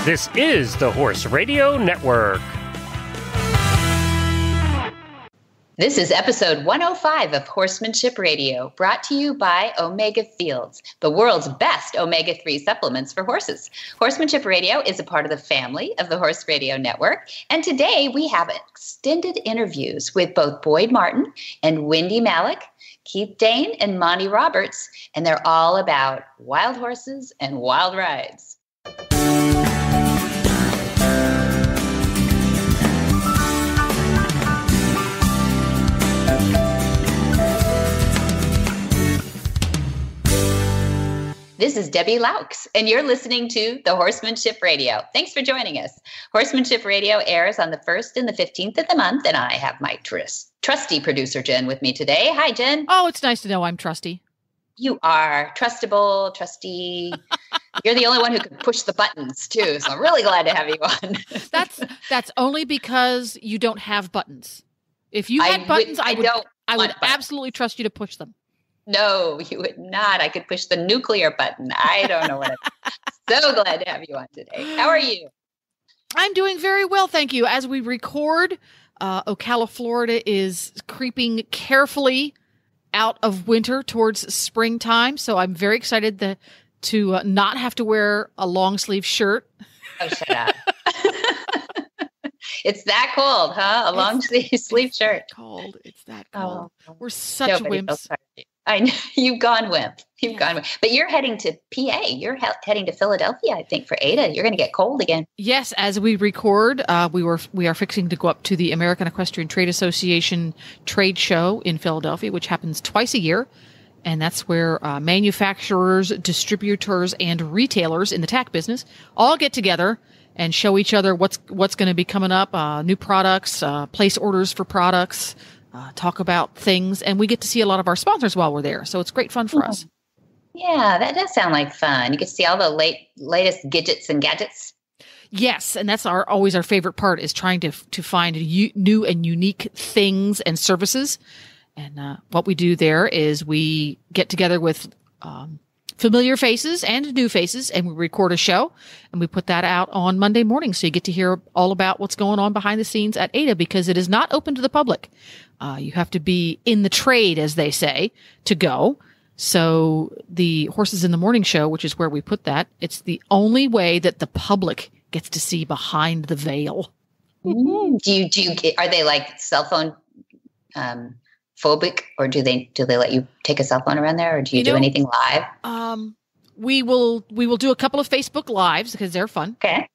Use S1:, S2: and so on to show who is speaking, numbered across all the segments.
S1: This is the Horse Radio Network.
S2: This is episode 105 of Horsemanship Radio, brought to you by Omega Fields, the world's best omega-3 supplements for horses. Horsemanship Radio is a part of the family of the Horse Radio Network, and today we have extended interviews with both Boyd Martin and Wendie Malick, Keith Dane and Monty Roberts, and they're all about wild horses and wild rides. This is Debbie Laux, and you're listening to the Horsemanship Radio. Thanks for joining us. Horsemanship Radio airs on the 1st and the 15th of the month, and I have my trusty producer, Jen, with me today. Hi, Jen.
S3: Oh, it's nice to know I'm trusty.
S2: You are trustable, trusty. You're the only one who can push the buttons, too, so I'm really glad to have you on.
S3: That's only because you don't have buttons. If you had buttons, I would absolutely trust you to push them.
S2: No, you would not. I could push the nuclear button. I don't know what it is. So glad to have you on today. How are you?
S3: I'm doing very well, thank you. As we record, Ocala, Florida is creeping carefully out of winter towards springtime. So I'm very excited to not have to wear a long sleeve shirt.
S2: Oh, shut up. It's that cold, huh? A long sleeve shirt.
S3: It's that cold.
S2: Oh,
S3: we're such wimps.
S2: I know you've gone wimp. But you're heading to PA. You're heading to Philadelphia, I think, for ADA. You're going to get cold again. Yes,
S3: as we record, we are fixing to go up to the American Equestrian Trade Association trade show in Philadelphia, which happens twice a year. And that's where manufacturers, distributors, and retailers in the tack business all get together and show each other what's going to be coming up, new products, place orders for products, talk about things, and we get to see a lot of our sponsors while we're there. So it's great fun for us.
S2: Yeah, that does sound like fun. You get to see all the latest gadgets and gadgets.
S3: Yes, and that's always our favorite part, is trying to find new and unique things and services. And what we do there is we get together with familiar faces and new faces, and we record a show, and we put that out on Monday morning. So you get to hear all about what's going on behind the scenes at ADA, because it is not open to the public. You have to be in the trade, as they say, to go. So the Horses in the Morning show, which is where we put that, it's the only way that the public gets to see behind the veil.
S2: Mm-hmm. Are they like cell phone phobic, or do they let you take a cell phone around there, or do you do anything live?
S3: We will do a couple of Facebook lives because they're fun.
S2: Okay.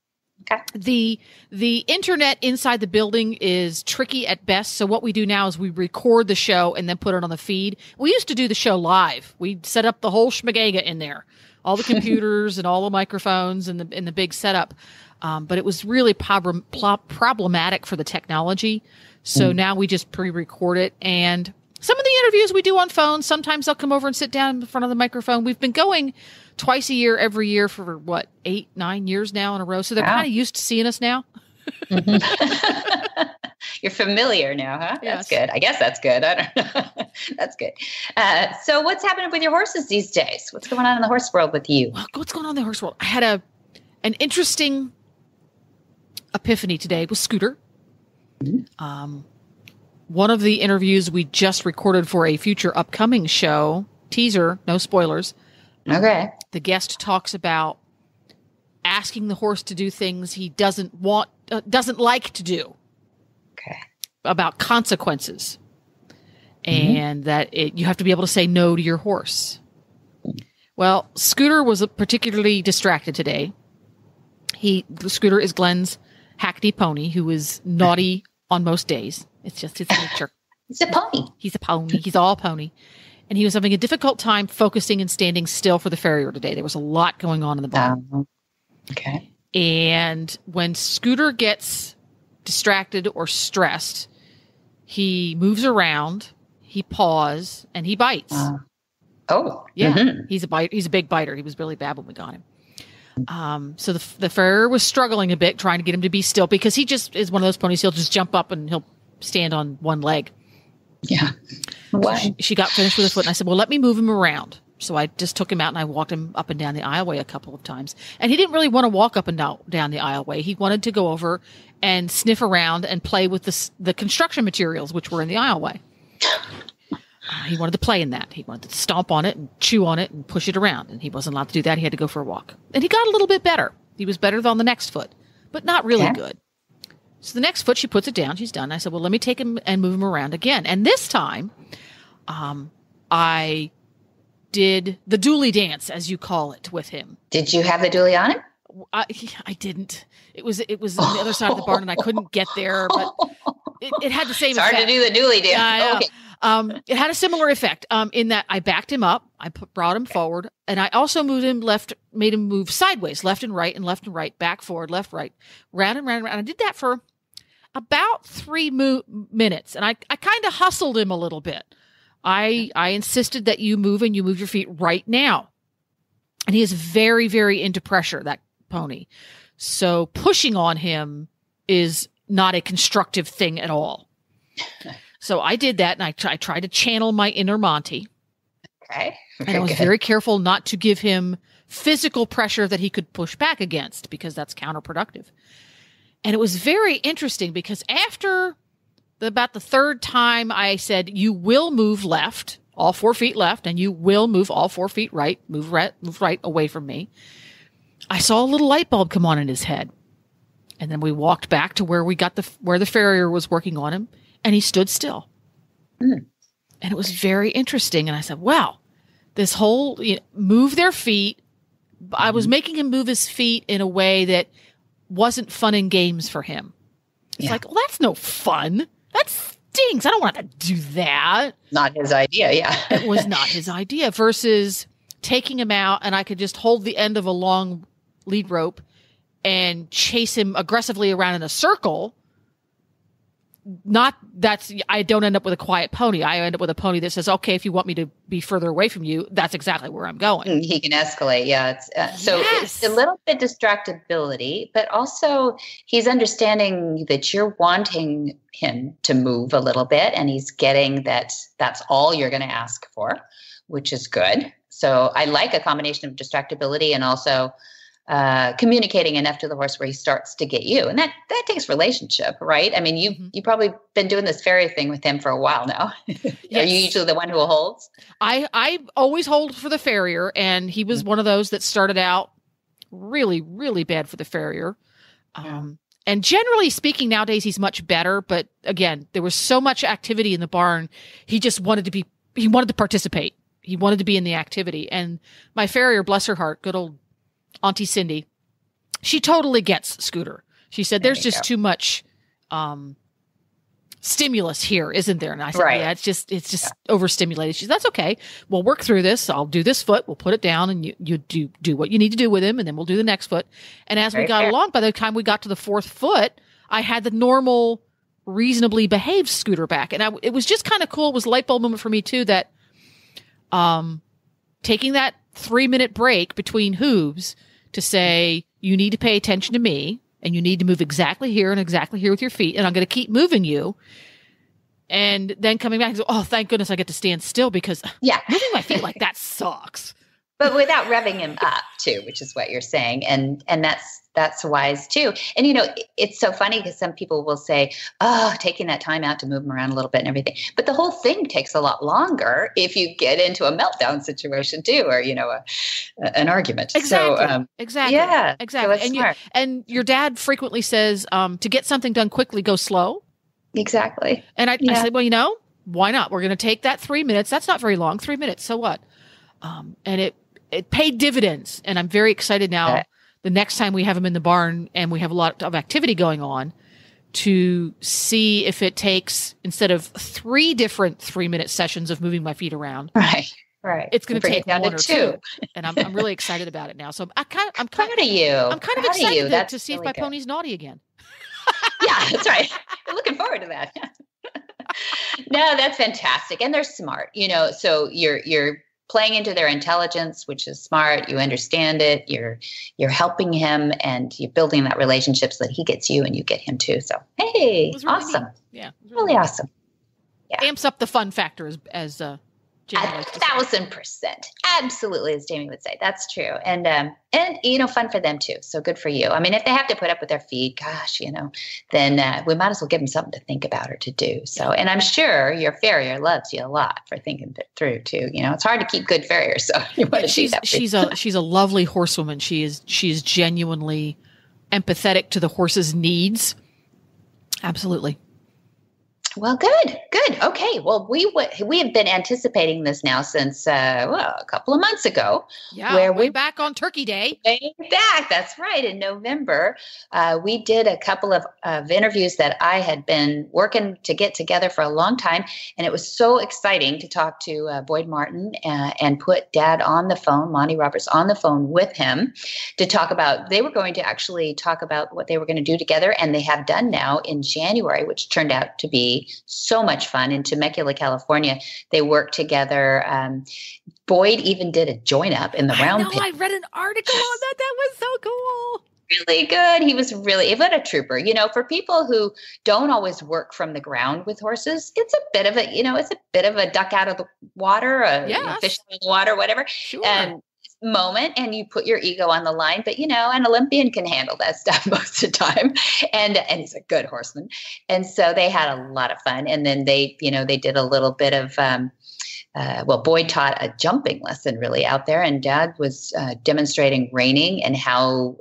S3: The internet inside the building is tricky at best. So what we do now is we record the show and then put it on the feed. We used to do the show live. We'd set up the whole schmagega in there, all the computers and all the microphones and the big setup. But it was really problematic for the technology. So now we just pre-record it, and some of the interviews we do on phones. Sometimes they'll come over and sit down in front of the microphone. We've been going twice a year, every year for 8-9 years now in a row. So they're kind of used to seeing us now.
S2: You're familiar now, huh?
S3: Yes.
S2: That's good. I guess that's good. I don't know. That's good. So what's happening with your horses these days? What's going on in the horse world with you?
S3: Well, what's going on in the horse world? I had an interesting epiphany today with Scooter. One of the interviews we just recorded for a future upcoming show, teaser, no spoilers.
S2: Okay.
S3: The guest talks about asking the horse to do things he doesn't like to do.
S2: Okay.
S3: About consequences. And that you have to be able to say no to your horse. Well, Scooter was particularly distracted today. Scooter is Glenn's Hackney pony, who is naughty on most days. It's just his nature.
S2: He's a pony.
S3: He's a pony. He's all pony. And he was having a difficult time focusing and standing still for the farrier today. There was a lot going on in the barn.
S2: Okay.
S3: And when Scooter gets distracted or stressed, he moves around, he paws, and he bites. Yeah. He's a big biter. He was really bad when we got him. So the farrier was struggling a bit, trying to get him to be still, because he just is one of those ponies. He'll just jump up and he'll stand on one leg.
S2: Yeah.
S3: Why? So she got finished with his foot, and I said, well, let me move him around. So I just took him out and I walked him up and down the aisleway a couple of times. And he didn't really want to walk up and down the aisleway. He wanted to go over and sniff around and play with the construction materials, which were in the aisleway. He wanted to play in that. He wanted to stomp on it and chew on it and push it around. And he wasn't allowed to do that. He had to go for a walk. And he got a little bit better. He was better on the next foot, but not really good. So the next foot, she puts it down. She's done. I said, well, let me take him and move him around again. And this time, I did the dually dance, as you call it, with him.
S2: Did you have the dually on him?
S3: I didn't. It was on the other side of the barn, and I couldn't get there. But it had the same effect.
S2: Hard to do the dually dance.
S3: Okay. It had a similar effect in that I backed him up, I brought him forward, and I also made him move sideways, left and right, back, forward, left, right, round and round and round. I did that for about 3 minutes, and I kind of hustled him a little bit. I insisted that you move your feet right now. And he is very, very into pressure, that pony. So pushing on him is not a constructive thing at all. So I did that, and I tried to channel my inner Monty.
S2: Okay.
S3: And I was very careful not to give him physical pressure that he could push back against, because that's counterproductive. And it was very interesting because after about the third time I said, you will move left, all 4 feet left, and you will move all 4 feet right, move right away from me. I saw a little light bulb come on in his head. And then we walked back to where where the farrier was working on him, and he stood still. And it was very interesting. And I said, wow, this whole move their feet. I was making him move his feet in a way that wasn't fun and games for him. It's like, well, that's no fun. That stinks. I don't want to do that.
S2: Not his idea, yeah.
S3: It was not his idea, versus taking him out and I could just hold the end of a long lead rope and chase him aggressively around in a circle. I don't end up with a quiet pony. I end up with a pony that says, okay, if you want me to be further away from you, that's exactly where I'm going.
S2: He can escalate. Yeah. It's a little bit distractibility, but also he's understanding that you're wanting him to move a little bit, and he's getting that that's all you're going to ask for, which is good. So I like a combination of distractibility and also communicating enough to the horse where he starts to get you. And that takes relationship, right? I mean, you've probably been doing this farrier thing with him for a while now. Yes. Are you usually the one who holds?
S3: I always hold for the farrier, and he was one of those that started out really, really bad for the farrier. And generally speaking, nowadays he's much better. But again, there was so much activity in the barn. He just wanted to participate. He wanted to be in the activity. And my farrier, bless her heart, good old Auntie Cindy, she totally gets Scooter. She said, there's just too much stimulus here, isn't there? And I said, yeah, it's just overstimulated. She said, that's okay. We'll work through this. I'll do this foot. We'll put it down, and you do what you need to do with him, and then we'll do the next foot. And as we got along, by the time we got to the 4th foot, I had the normal, reasonably behaved Scooter back. And it was just kind of cool. It was a light bulb moment for me too, that taking that 3-minute break between hooves to say, you need to pay attention to me, and you need to move exactly here and exactly here with your feet, and I'm going to keep moving you. And then coming back and say, oh, thank goodness I get to stand still, because moving my feet like that sucks.
S2: But without revving him up too, which is what you're saying. And that's wise too. And, it's so funny because some people will say, oh, taking that time out to move him around a little bit and everything. But the whole thing takes a lot longer if you get into a meltdown situation too, or, an argument.
S3: Exactly.
S2: So,
S3: exactly.
S2: Yeah.
S3: Exactly.
S2: So
S3: and your dad frequently says, to get something done quickly, go slow.
S2: Exactly.
S3: And I said, well, why not? We're going to take that 3 minutes. That's not very long. 3 minutes. So what? And it paid dividends. And I'm very excited now. The next time we have him in the barn and we have a lot of activity going on, to see if it takes, instead of 3 different 3-minute sessions of moving my feet around,
S2: right,
S3: it's going to take 1 or 2. And I'm really excited about it now. So I'm proud
S2: of you.
S3: I'm kind of excited to see if my pony's naughty again.
S2: Yeah, that's right. We're looking forward to that. No, that's fantastic. And they're smart, so you're playing into their intelligence, which is smart. You understand it. You're helping him, and you're building that relationship so that he gets you and you get him too. So, hey,
S3: really
S2: awesome.
S3: Neat. Yeah.
S2: Really awesome.
S3: Yeah. Amps up the fun factor as
S2: 1,000%. Absolutely, as Jamie would say. That's true. And fun for them too. So good for you. I mean, if they have to put up with their feed, gosh, then we might as well give them something to think about or to do. So, and I'm sure your farrier loves you a lot for thinking it through too. It's hard to keep good farriers. So you want to see that.
S3: She's a lovely horsewoman. She is genuinely empathetic to the horse's needs. Absolutely.
S2: Well, good. Okay. Well, we have been anticipating this now since a couple of months ago.
S3: Yeah, way back on Turkey Day.
S2: Way back. That's right. In November, we did a couple of interviews that I had been working to get together for a long time, and it was so exciting to talk to Boyd Martin and put Dad on the phone, Monty Roberts, on the phone with him to talk about. They were going to actually talk about what they were going to do together, and they have done now in January, which turned out to be so much fun. In Temecula, California, they worked together. Boyd even did a join up in the round pit.
S3: I read an article on that. That was so cool.
S2: Really good. He was really what a trooper. For people who don't always work from the ground with horses, it's a bit of a duck out of the water, fish out of the water, whatever.
S3: Sure.
S2: Moment, and you put your ego on the line, but an Olympian can handle that stuff most of the time, and he's a good horseman, and so they had a lot of fun. And then they did a little bit of Boyd taught a jumping lesson really out there, and Dad was demonstrating reining and how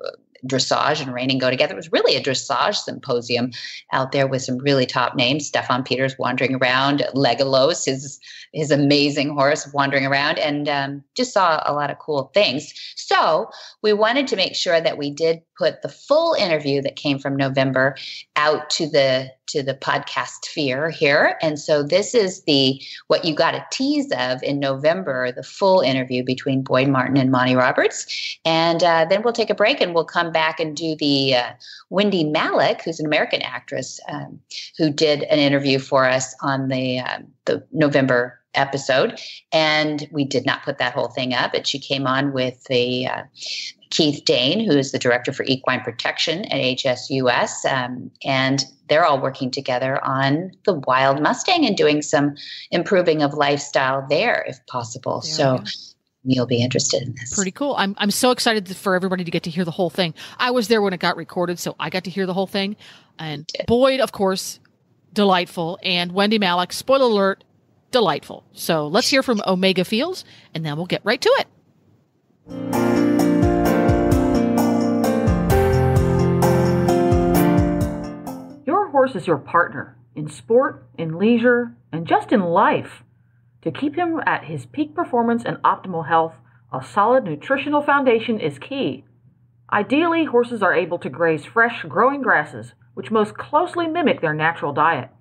S2: dressage and reining go together. It was really a dressage symposium out there with some really top names. Stefan Peters wandering around, Legolos, his amazing horse, wandering around, and just saw a lot of cool things. So we wanted to make sure that we did put the full interview that came from November out to the podcast sphere here. And so this is what you got a tease of in November, the full interview between Boyd Martin and Monty Roberts. And then we'll take a break and we'll come back and do the Wendie Malick, who's an American actress, who did an interview for us on the November episode. And we did not put that whole thing up, but she came on with Keith Dane, who is the director for equine protection at HSUS, and they're all working together on the wild Mustang and doing some improving of lifestyle there, if possible. So you'll be interested in this.
S3: Pretty cool. I'm so excited for everybody to get to hear the whole thing. I was there when it got recorded, so I got to hear the whole thing. And Boyd, of course, delightful, and Wendie Malick, spoiler alert, delightful. So let's hear from Omega Fields, and then we'll get right to it.
S4: Your horse is your partner in sport, in leisure, and just in life. To keep him at his peak performance and optimal health, a solid nutritional foundation is key. Ideally, horses are able to graze fresh, growing grasses, which most closely mimic their natural diet.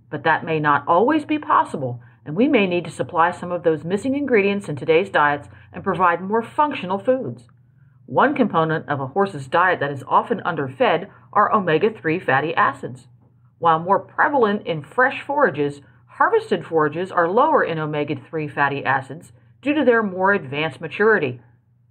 S4: But that may not always be possible, and we may need to supply some of those missing ingredients in today's diets and provide more functional foods. One component of a horse's diet that is often underfed are omega-3 fatty acids. While more prevalent in fresh forages, harvested forages are lower in omega-3 fatty acids due to their more advanced maturity.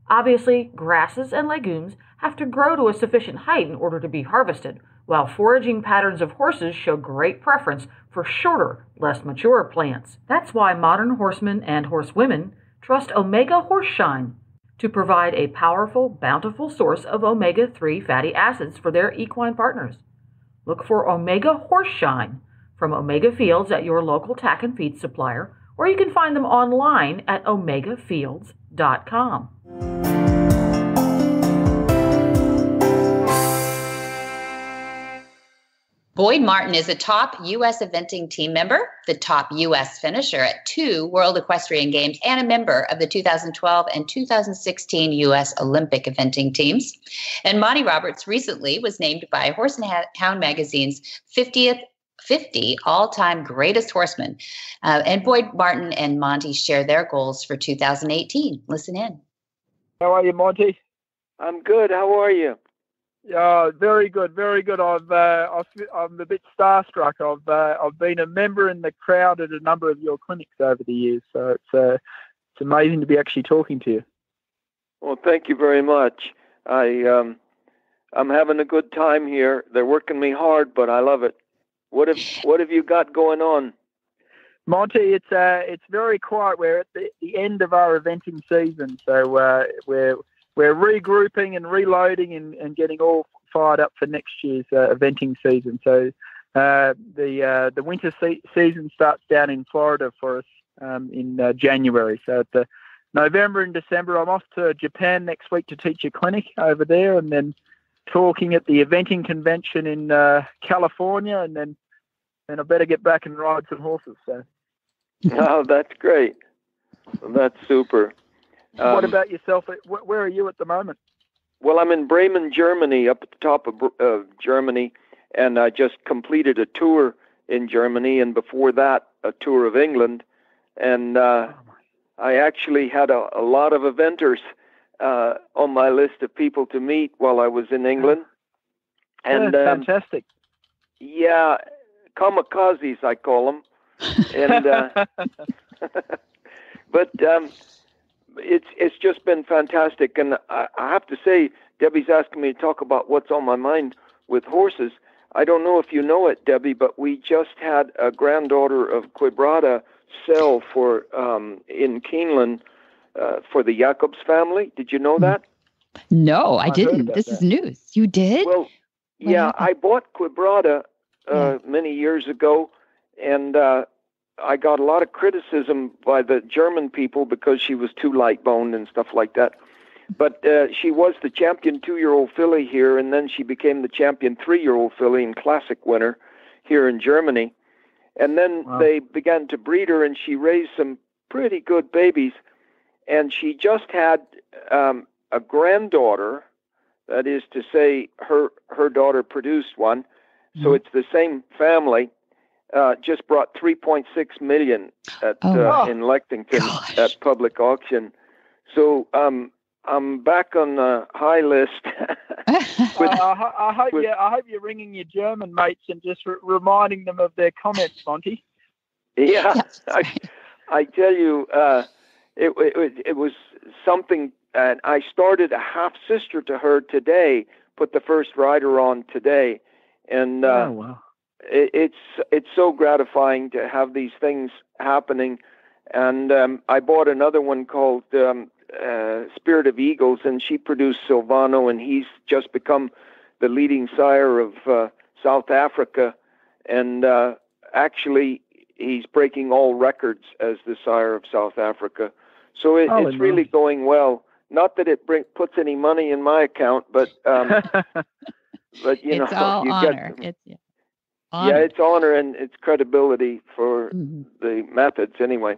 S4: Obviously, grasses and legumes have to grow to a sufficient height in order to be harvested, while foraging patterns of horses show great preference for shorter, less mature plants. That's why modern horsemen and horsewomen trust Omega Horseshine to provide a powerful, bountiful source of omega-3 fatty acids for their equine partners. Look for Omega Horseshine from Omega Fields at your local tack and feed supplier, or you can find them online at omegafields.com.
S2: Boyd Martin is a top U.S. eventing team member, the top U.S. finisher at 2 World Equestrian Games, and a member of the 2012 and 2016 U.S. Olympic eventing teams. And Monty Roberts recently was named by Horse and Hound magazine's 50 all-time greatest horsemen. And Boyd Martin and Monty share their goals for 2018. Listen in.
S5: How are you, Monty?
S6: I'm good. How are you?
S5: Very good, very good. I'm a bit starstruck. I've been a member in the crowd at a number of your clinics over the years, so it's amazing to be actually talking to you.
S6: Well, thank you very much. I'm having a good time here. They're working me hard, but I love it. What have you got going on?
S5: Monty, it's very quiet. We're at the end of our eventing season, so we're regrouping and reloading and getting all fired up for next year's eventing season. So the winter season starts down in Florida for us in January. So at the November and December, I'm off to Japan next week to teach a clinic over there, and then talking at the eventing convention in California, and then I better get back and ride some horses. So.
S6: Oh, that's great. That's super.
S5: What about yourself? Where are you at the moment?
S6: Well, I'm in Bremen, Germany, up at the top of Germany, and I just completed a tour in Germany, and before that, a tour of England. And I actually had a lot of eventers on my list of people to meet while I was in England. And
S5: fantastic.
S6: Yeah, kamikazes, I call them. And but it's just been fantastic, and I have to say, Debbie's asking me to talk about what's on my mind with horses. I don't know if you know it, Debbie, but we just had a granddaughter of Quebrada sell for in Keeneland for the Jacobs family. Did you know that?
S2: No, I didn't. This is news. You did?
S6: Well, yeah, I bought Quebrada many years ago, and I got a lot of criticism by the German people because she was too light-boned and stuff like that. But she was the champion 2-year-old filly here, and then she became the champion 3-year-old filly and classic winner here in Germany. And then they began to breed her, and she raised some pretty good babies. And she just had a granddaughter, that is to say, her daughter produced one. So it's the same family. Just brought $3.6 million in Lexington at public auction. So I'm back on the high list.
S5: I hope you're ringing your German mates and just reminding them of their comments, Monty.
S6: Yeah, I tell you, it was something. And I started a half sister to her today. Put the first rider on today, and it's so gratifying to have these things happening. And I bought another one called Spirit of Eagles, and she produced Silvano, and he's just become the leading sire of South Africa. And actually, he's breaking all records as the sire of South Africa. So it's really going well. Not that it puts any money in my account, but but you
S2: it's
S6: know,
S2: all
S6: you
S2: honor.
S6: get
S2: honor.
S6: Yeah, it's honor and it's credibility for the methods anyway.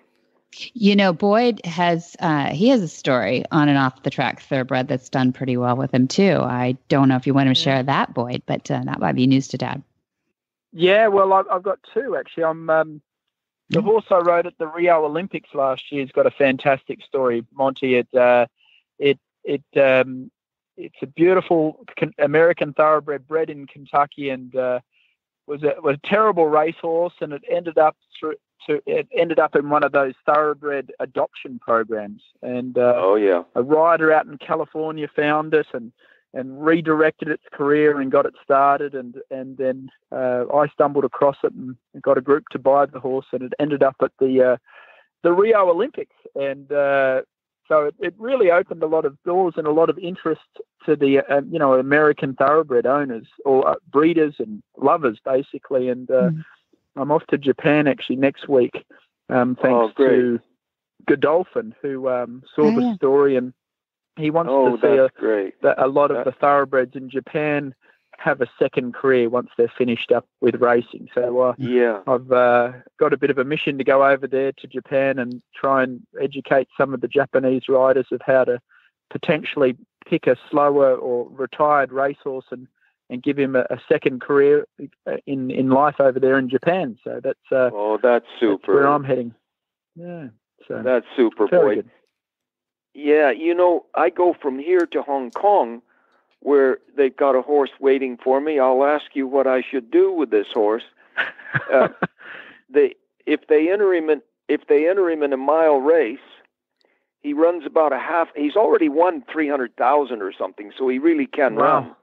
S2: You know, Boyd has he has a story on and off the track thoroughbred that's done pretty well with him too. I don't know if you want to share that, Boyd, but that might be news to Dad. Yeah,
S5: well, I've got two actually. I'm the horse I rode at the Rio Olympics last year has got a fantastic story, Monty. It's a beautiful American thoroughbred bred in Kentucky, and was a terrible racehorse, and it ended up in one of those thoroughbred adoption programs. And a rider out in California found it and redirected its career and got it started, and then I stumbled across it and got a group to buy the horse, and it ended up at the Rio Olympics, and so it really opened a lot of doors and a lot of interest to the American thoroughbred owners or breeders and lovers basically. And I'm off to Japan actually next week, thanks to Godolphin, who saw the story, and he wants to see that a lot of the thoroughbreds in Japan have a second career once they're finished up with racing. So I've got a bit of a mission to go over there to Japan and try and educate some of the Japanese riders of how to potentially pick a slower or retired racehorse and give him a second career in life over there in Japan. So that's
S6: that's super.
S5: That's where I'm heading. Yeah, so
S6: that's super,
S5: Boyd.
S6: Good. Yeah, I go from here to Hong Kong, where they've got a horse waiting for me. I'll ask you what I should do with this horse. If they enter him in a mile race, he runs about a half. He's already won 300,000 or something, so he really can run.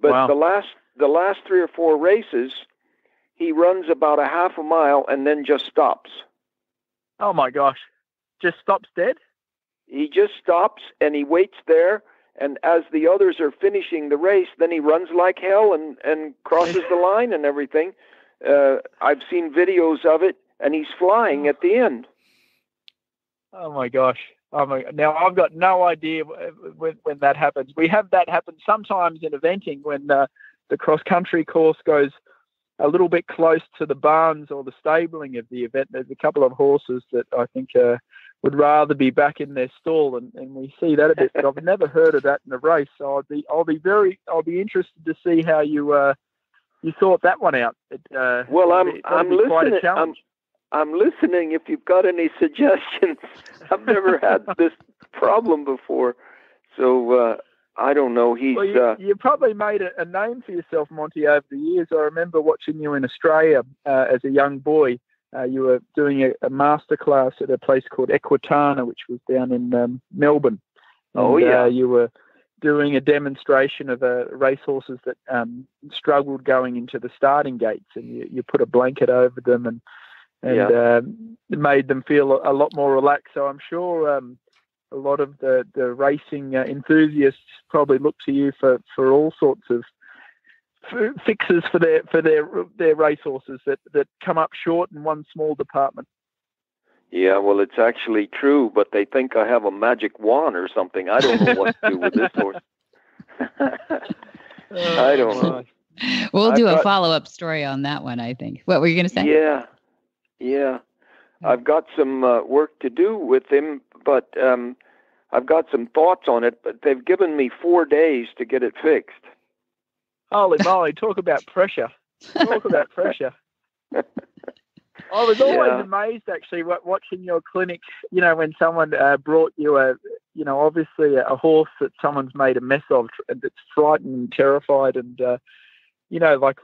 S6: But the last 3 or 4 races, he runs about a half a mile and then just stops.
S5: Oh my gosh. Just stops dead?
S6: He just stops and he waits there, and as the others are finishing the race, then he runs like hell and crosses the line and everything. I've seen videos of it, and he's flying at the end.
S5: Oh my gosh. Now, I've got no idea when that happens. We have that happen sometimes in eventing when the cross-country course goes a little bit close to the barns or the stabling of the event. There's a couple of horses that I think would rather be back in their stall, and we see that a bit. But I've never heard of that in a race, so I'll be interested to see how you thought that one out.
S6: Well, I'm listening. I'm listening. If you've got any suggestions, I've never had this problem before, so I don't know.
S5: You probably made a name for yourself, Monty, over the years. I remember watching you in Australia as a young boy. You were doing a master class at a place called Equitana, which was down in Melbourne. And, you were doing a demonstration of racehorses that struggled going into the starting gates, and you put a blanket over them and made them feel a lot more relaxed. So I'm sure a lot of the racing enthusiasts probably look to you for all sorts of fixes for their racehorses that come up short in one small department.
S6: Yeah, well, it's actually true, but they think I have a magic wand or something. I don't know what to do with this horse. I don't know.
S2: We'll do a follow-up story on that one, I think. What were you going to say?
S6: Yeah. I've got some work to do with him, but I've got some thoughts on it, but they've given me 4 days to get it fixed.
S5: Holy moly, talk about pressure. Talk about pressure. I was always amazed, actually, watching your clinic, when someone brought you obviously a horse that someone's made a mess of, that's frightened and terrified, and, like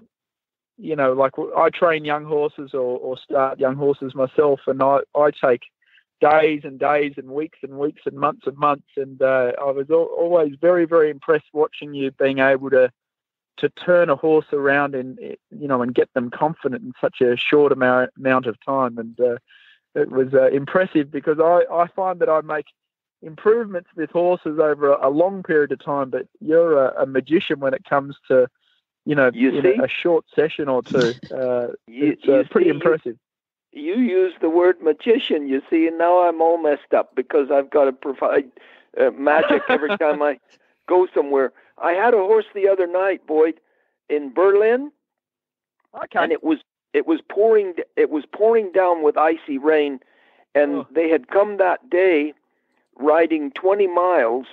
S5: I train young horses or start young horses myself, and I take days and days and weeks and months and months, and I was always very, very impressed watching you being able to turn a horse around and get them confident in such a short amount of time. And it was impressive, because I find that I make improvements with horses over a long period of time, but you're a magician when it comes to, a short session or two. It's pretty impressive.
S6: You use the word magician, you see, and now I'm all messed up because I've got to provide magic every time I go somewhere. I had a horse the other night, Boyd, in Berlin, and it was pouring down with icy rain, and they had come that day riding 20 miles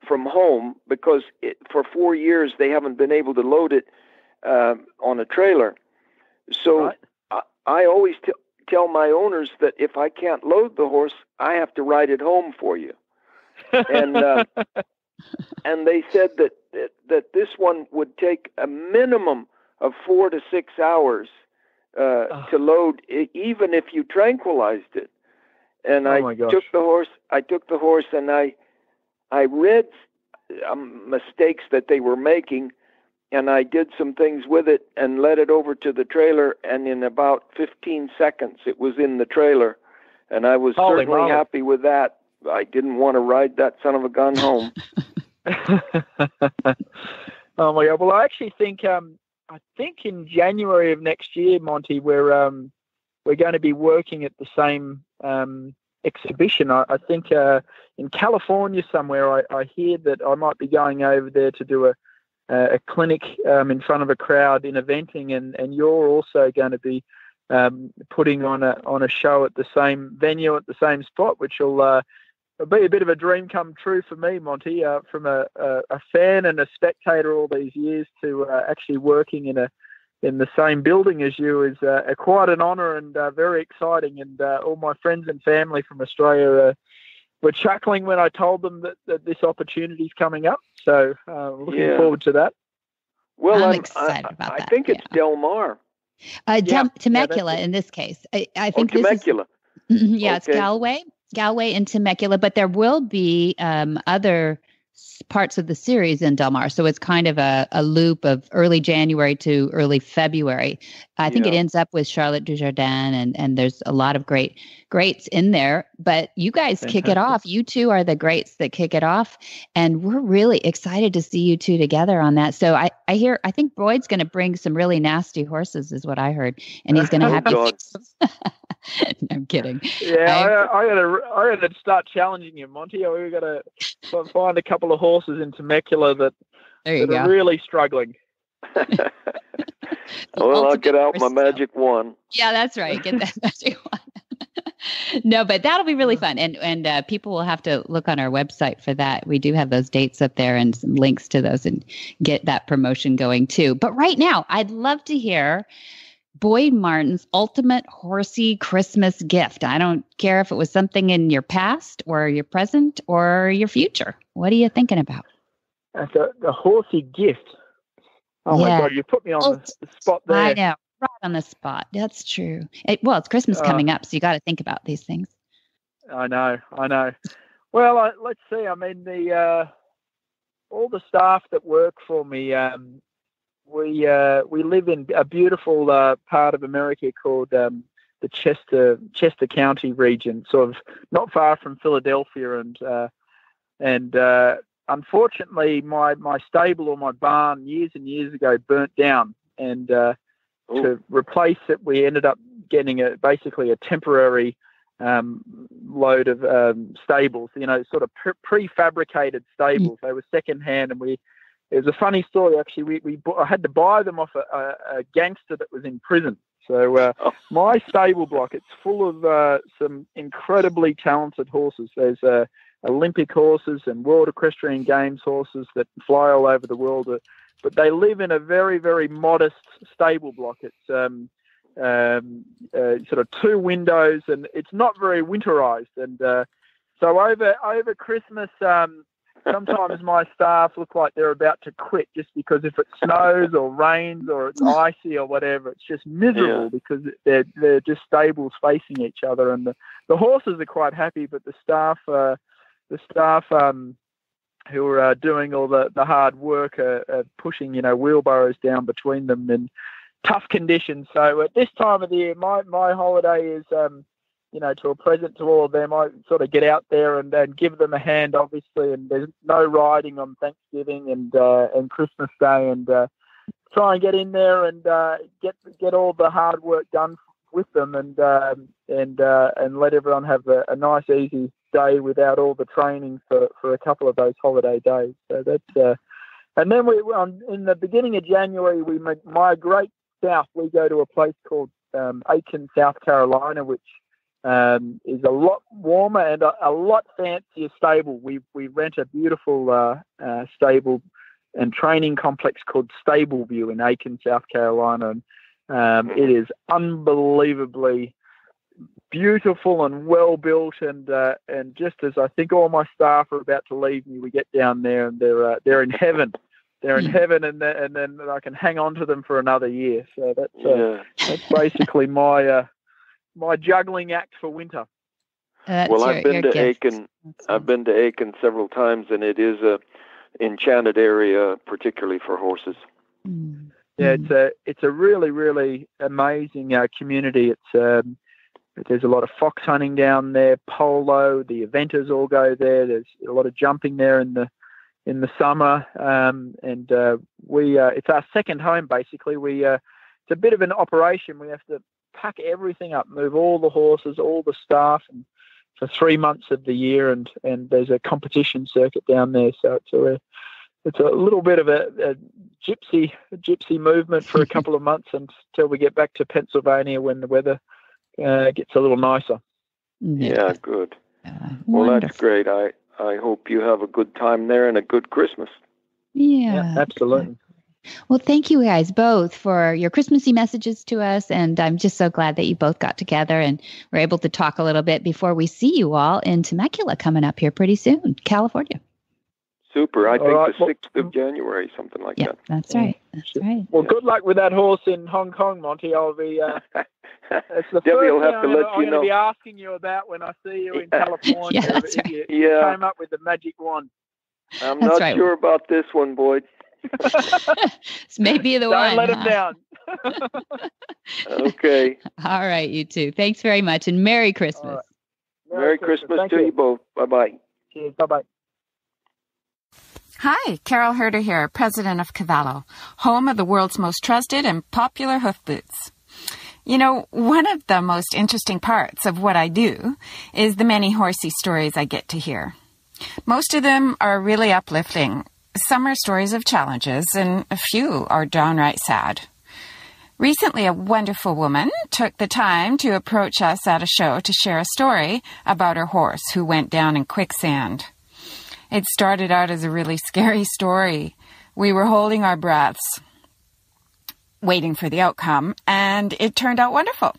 S6: from home because for 4 years they haven't been able to load it on a trailer. So I always tell my owners that if I can't load the horse, I have to ride it home for you. And and they said that this one would take a minimum of 4 to 6 hours to load, even if you tranquilized it. And I took the horse, and I read mistakes that they were making, and I did some things with it and led it over to the trailer, and in about 15 seconds it was in the trailer, and I was certainly happy with that. I didn't want to ride that son of a gun home.
S5: Oh my God! Well, I actually think in January of next year, Monty, we're going to be working at the same exhibition. I think in California somewhere. I hear that I might be going over there to do a clinic in front of a crowd in eventing, and you're also going to be putting on a show at the same venue at the same spot, which will be a bit of a dream come true for me, Monty, from a fan and a spectator all these years to actually working in the same building as you is quite an honour and very exciting. And all my friends and family from Australia were chuckling when I told them that this opportunity is coming up. So looking forward to that.
S6: Well,
S2: I'm excited about that.
S6: I think it's Del Mar.
S2: Temecula in this case. I think
S6: Temecula.
S2: It's Galway and Temecula, but there will be other parts of the series in Del Mar. So it's kind of a loop of early January to early February. I think it ends up with Charlotte Dujardin, and there's a lot of greats in there. But you guys kick it off. You two are the greats that kick it off. And we're really excited to see you two together on that. So I think Boyd's going to bring some really nasty horses is what I heard. And he's going to have you fix them. No, I'm kidding.
S5: Yeah, I gotta start challenging you, Monty. We got to find a couple of horses in Temecula that are really struggling.
S6: Well, I'll get out my magic one.
S2: Yeah, that's right. Get that magic one. No, but that'll be really fun. And people will have to look on our website for that. We do have those dates up there and some links to those and get that promotion going too. But right now, I'd love to hear Boyd Martin's ultimate horsey Christmas gift. I don't care if it was something in your past or your present or your future. What are you thinking about?
S5: That's a horsey gift. Oh my God, you put me on the spot there.
S2: I know, right on the spot. That's true. It's Christmas coming up, so you got to think about these things.
S5: I know. Well, let's see. I mean, all the staff that work for me, we live in a beautiful part of America called the Chester County region, sort of not far from Philadelphia, and unfortunately my stable or my barn years and years ago burnt down, and to replace it we ended up getting basically a temporary load of stables, sort of prefabricated stables. They were secondhand, and it was a funny story, actually. I had to buy them off a gangster that was in prison. So my stable block, it's full of some incredibly talented horses. There's Olympic horses and World Equestrian Games horses that fly all over the world. But they live in a very, very modest stable block. It's sort of 2 windows, and it's not very winterized. And so over Christmas... sometimes my staff look like they're about to quit just because if it snows or rains or it's icy or whatever, it's just miserable because they're just stables facing each other, and the horses are quite happy, but the staff who are doing all the hard work are pushing wheelbarrows down between them in tough conditions. So at this time of the year, my holiday is to a present to all of them. I sort of get out there and give them a hand, obviously, and there's no riding on Thanksgiving and Christmas Day, and try and get in there and get all the hard work done with them, and let everyone have a nice, easy day without all the training for a couple of those holiday days. So that's and then in the beginning of January we migrate south. We go to a place called Aiken, South Carolina, which is a lot warmer and a lot fancier stable. We rent a beautiful stable and training complex called Stable View in Aiken, South Carolina, and it is unbelievably beautiful and well built. And just as I think all my staff are about to leave me, we get down there and they're in heaven. They're in heaven, and then I can hang on to them for another year. So that's basically my juggling act for winter.
S6: Well, I've been to Aiken. I've been to Aiken several times, and it is a enchanted area, particularly for horses.
S5: Yeah, it's a really, really amazing community. There's a lot of fox hunting down there, polo. The eventers all go there. There's a lot of jumping there in the summer, and it's our second home basically. It's a bit of an operation. We have to pack everything up, move all the horses, all the staff, and for 3 months of the year, and there's a competition circuit down there. So it's a little bit of a gypsy movement for a couple of months until we get back to Pennsylvania when the weather gets a little nicer.
S6: Yeah, good. Well, that's great. I hope you have a good time there and a good Christmas.
S2: Yeah,
S5: absolutely.
S2: Well, thank you guys both for your Christmassy messages to us. And I'm just so glad that you both got together and were able to talk a little bit before we see you all in Temecula coming up here pretty soon, California.
S6: Super. I think the 6th of January, something like that.
S2: That's right. That's right.
S5: Well, good luck with that horse in Hong Kong, Monty. I'll be... It's the
S6: Debbie will
S5: first
S6: have
S5: thing
S6: to let
S5: I'm
S6: you
S5: going
S6: know.
S5: to be asking you about when I see you in California.
S2: Yeah, that's right.
S5: You came up with the magic wand.
S6: I'm
S7: That's
S6: not
S7: right.
S6: sure about this one, Boyd.
S7: This may be the one.
S5: Don't let him down.
S6: Okay.
S7: All right, you two. Thanks very much, and Merry Christmas.
S5: Right.
S6: Merry Christmas
S5: Thank
S6: to you both. Bye-bye.
S5: Cheers. Bye-bye.
S8: Hi, Carol Herder here, president of Cavallo, home of the world's most trusted and popular hoof boots. You know, one of the most interesting parts of what I do is the many horsey stories I get to hear. Most of them are really uplifting. Some are stories of challenges, and a few are downright sad. Recently, a wonderful woman took the time to approach us at a show to share a story about her horse who went down in quicksand. It started out as a really scary story. We were holding our breaths, waiting for the outcome, and it turned out wonderful.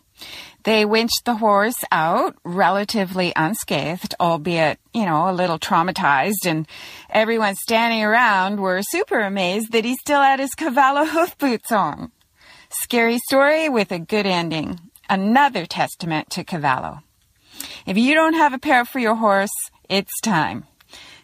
S8: They winched the horse out relatively unscathed, albeit, a little traumatized, and everyone standing around were super amazed that he still had his Cavallo hoof boots on. Scary story with a good ending. Another testament to Cavallo. If you don't have a pair for your horse, it's time.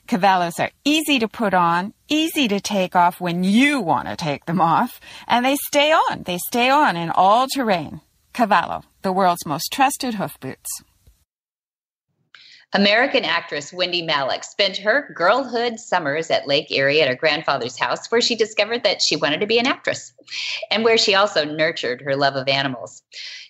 S8: Cavallos are easy to put on, easy to take off when you want to take them off, and they stay on. They stay on in all terrain. Cavallo, the world's most trusted hoof boots.
S2: American actress Wendie Malick spent her girlhood summers at Lake Erie at her grandfather's house, where she discovered that she wanted to be an actress, and where she also nurtured her love of animals.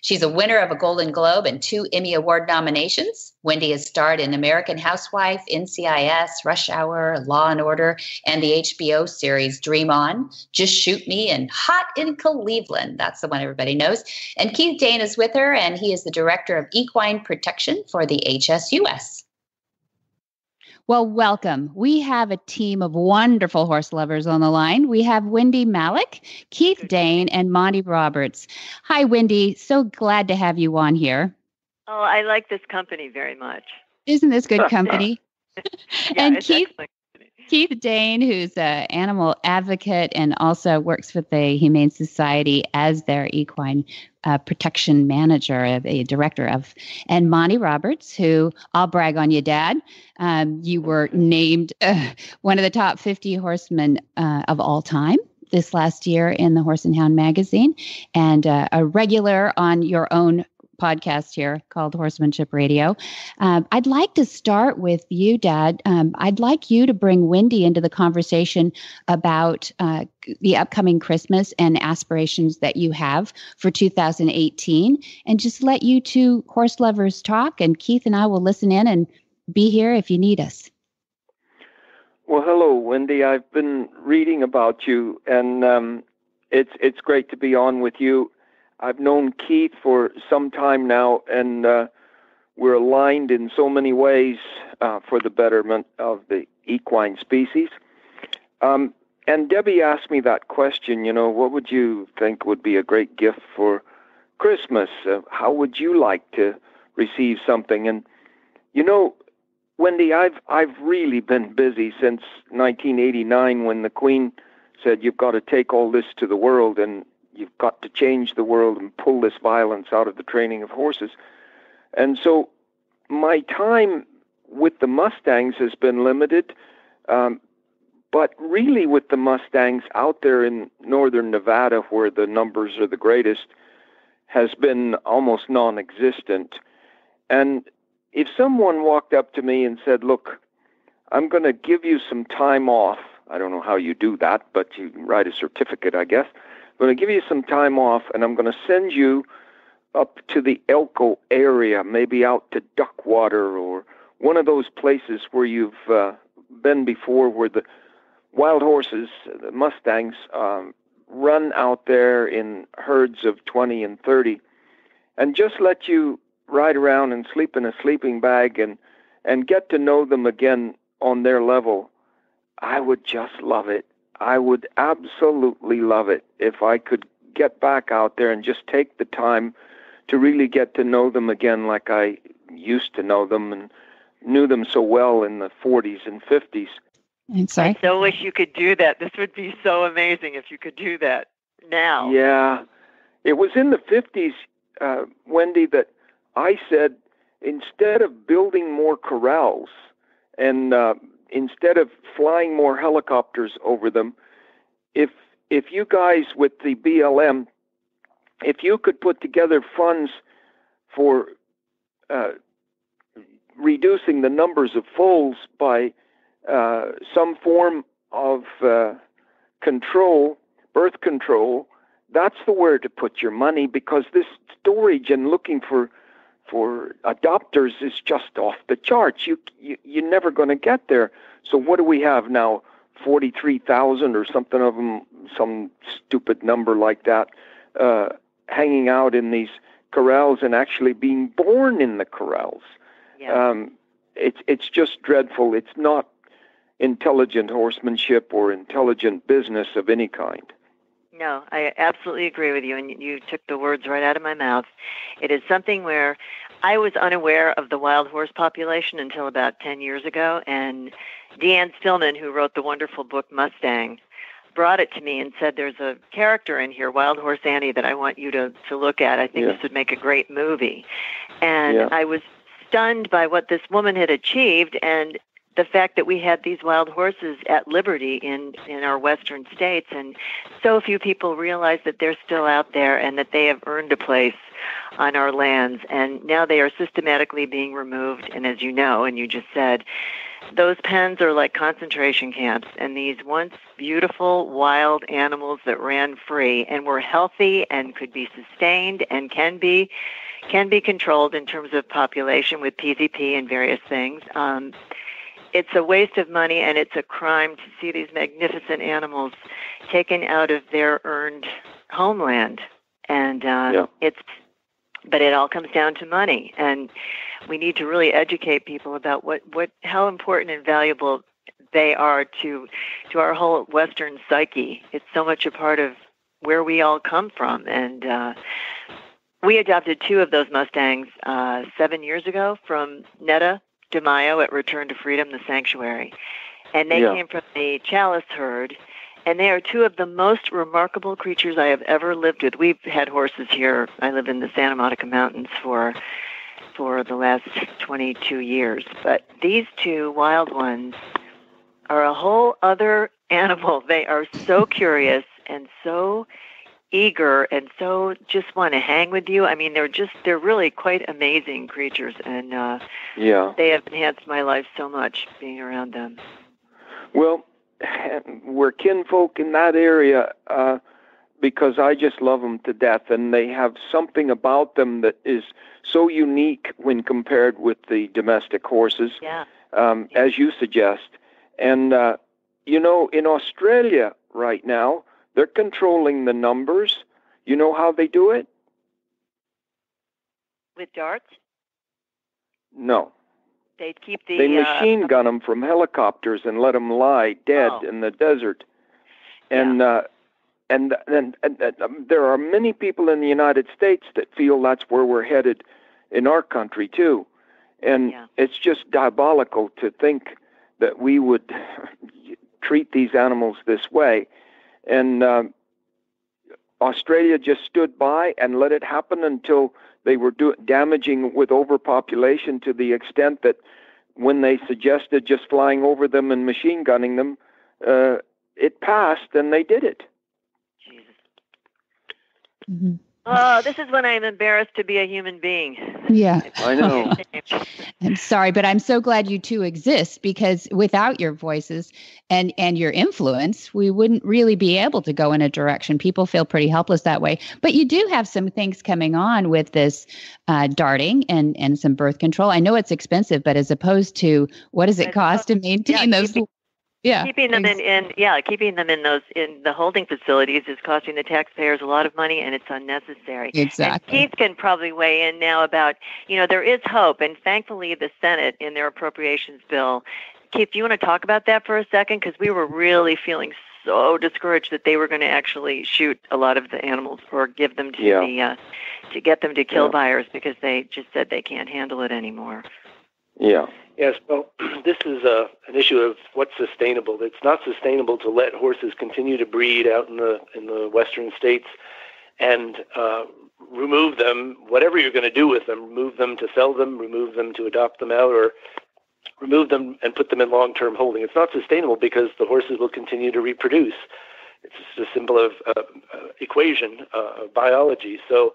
S2: She's a winner of a Golden Globe and 2 Emmy Award nominations. Wendie has starred in American Housewife, NCIS, Rush Hour, Law and Order, and the HBO series Dream On, Just Shoot Me, and Hot in Cleveland. That's the one everybody knows. And Keith Dane is with her, and he is the director of equine protection for the HSUS.
S7: Well, welcome. We have a team of wonderful horse lovers on the line. We have Wendie Malick, Keith Dane, and Monty Roberts. Hi, Wendie. So glad to have you on here.
S9: Oh, I like this company very much.
S7: Isn't this good company? And
S9: Keith
S7: Dane, who's an animal advocate and also works with the Humane Society as their equine protection manager, the director of, and Monty Roberts, who I'll brag on you, Dad. You were named one of the top 50 horsemen of all time this last year in the Horse and Hound magazine, and a regular on your own podcast here called Horsemanship Radio. I'd like to start with you, Dad. I'd like you to bring Wendie into the conversation about the upcoming Christmas and aspirations that you have for 2018, and just let you two horse lovers talk, and Keith and I will listen in and be here if you need us.
S6: Well, hello, Wendie. I've been reading about you, and it's great to be on with you. I've known Keith for some time now, and we're aligned in so many ways for the betterment of the equine species. And Debbie asked me that question, what would you think would be a great gift for Christmas? How would you like to receive something? And, Wendie, I've really been busy since 1989 when the Queen said, you've got to take all this to the world, and you've got to change the world and pull this violence out of the training of horses. And so my time with the Mustangs has been limited, but really with the Mustangs out there in northern Nevada, where the numbers are the greatest, has been almost non-existent. And if someone walked up to me and said, look, I'm going to give you some time off, I don't know how you do that, but you write a certificate, I guess. I'm going to give you some time off, and I'm going to send you up to the Elko area, maybe out to Duckwater or one of those places where you've been before, where the wild horses, the Mustangs, run out there in herds of 20 and 30, and just let you ride around and sleep in a sleeping bag and get to know them again on their level. I would just love it. I would absolutely love it if I could get back out there and just take the time to really get to know them again like I used to know them and knew them so well in the 40s and 50s.
S9: I so wish you could do that. This would be so amazing if you could do that now.
S6: Yeah. It was in the 50s, Wendie, that I said, instead of building more corrals and instead of flying more helicopters over them, if you guys with the BLM, if you could put together funds for reducing the numbers of foals by some form of control, birth control, that's the where to put your money, because this storage and looking for adopters is just off the charts. You're never going to get there. So what do we have now? 43,000 or something of them, some stupid number like that, hanging out in these corrals and actually being born in the corrals. Yeah. It's just dreadful. It's not intelligent horsemanship or intelligent business of any kind.
S9: No, I absolutely agree with you, and you took the words right out of my mouth. It is something where I was unaware of the wild horse population until about 10 years ago, and Deanne Stillman, who wrote the wonderful book Mustang, brought it to me and said, there's a character in here, Wild Horse Annie, that I want you to look at. I think this would make a great movie. And I was stunned by what this woman had achieved, and the fact that we had these wild horses at liberty in our western states, and so few people realize that they're still out there and that they have earned a place on our lands. And now they are systematically being removed. And as you know, and you just said, those pens are like concentration camps, and these once beautiful wild animals that ran free and were healthy and could be sustained and can be controlled in terms of population with PZP and various things. It's a waste of money, and it's a crime to see these magnificent animals taken out of their earned homeland. And but it all comes down to money, and we need to really educate people about how important and valuable they are to our whole Western psyche. It's so much a part of where we all come from, and we adopted 2 of those Mustangs 7 years ago from Netta DeMaio at Return to Freedom, the sanctuary. And they came from the Chalice herd, and they are 2 of the most remarkable creatures I have ever lived with. We've had horses here. I live in the Santa Monica Mountains for the last 22 years. But these 2 wild ones are a whole other animal. They are so curious and so eager and so just want to hang with you. I mean, they're really quite amazing creatures, and they have enhanced my life so much being around them.
S6: Well, we're kinfolk in that area because I just love them to death, and they have something about them that is so unique when compared with the domestic horses, as you suggest. And, in Australia right now, they're controlling the numbers. You know how they do it?
S9: With darts?
S6: No.
S9: They keep the...
S6: They machine gun them from helicopters and let them lie dead in the desert. And there are many people in the United States that feel that's where we're headed in our country, too. And it's just diabolical to think that we would treat these animals this way. And Australia just stood by and let it happen until they were damaging with overpopulation to the extent that when they suggested just flying over them and machine gunning them, it passed and they did it.
S9: Jesus. Mm-hmm. Oh, this is when I'm embarrassed to be a human being.
S7: Yeah.
S6: I know.
S7: I'm sorry, but I'm so glad you 2 exist, because without your voices and your influence, we wouldn't really be able to go in a direction. People feel pretty helpless that way. But you do have some things coming on with this darting and some birth control. I know it's expensive, but as opposed to what does it cost to maintain those?
S9: Keeping them keeping them in the holding facilities is costing the taxpayers a lot of money, and it's unnecessary.
S7: Exactly.
S9: And Keith can probably weigh in now about, there is hope, and thankfully the Senate in their appropriations bill. Keith, do you want to talk about that for a second? Because we were really feeling so discouraged that they were going to actually shoot a lot of the animals or give them to to get them to kill buyers, because they just said they can't handle it anymore.
S6: Yeah.
S10: Yes, well, this is an issue of what's sustainable. It's not sustainable to let horses continue to breed out in the western states and remove them, whatever you're going to do with them, remove them to sell them, remove them to adopt them out, or remove them and put them in long-term holding. It's not sustainable because the horses will continue to reproduce. It's just a simple equation of biology. So